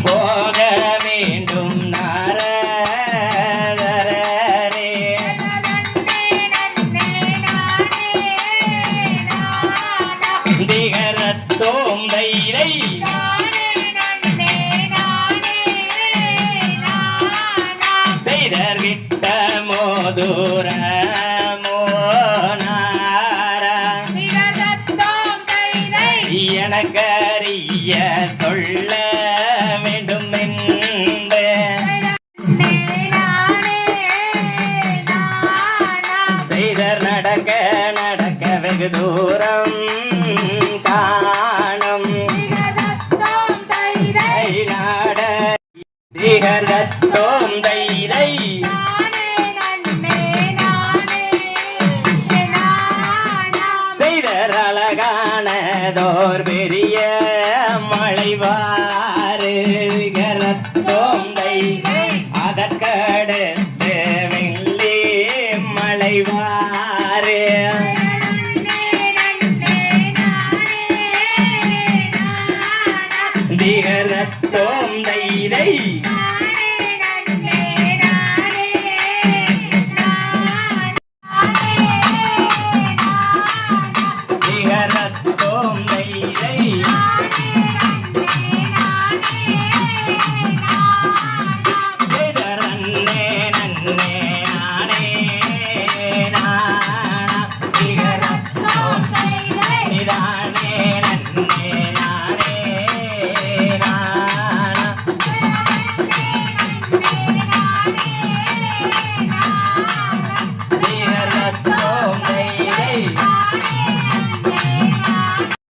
போக வேண்டும் நாரதரே திகரத்தோம் தைரை செய்தர் விட்ட மோதுர எனக்கறிய சொல்ல வேண்டும் என்று செய்தர் நடக்க நடக்க வெகு தூரம் காணும் நாட திகரத்தோம் தைரை செய்தர் அழகானதோர் பெரிய மலைவாறு கரத்தோம் தைரை அதற்கடுத்து வெள்ளி மலைவாறு திகரத்தோம் தைரை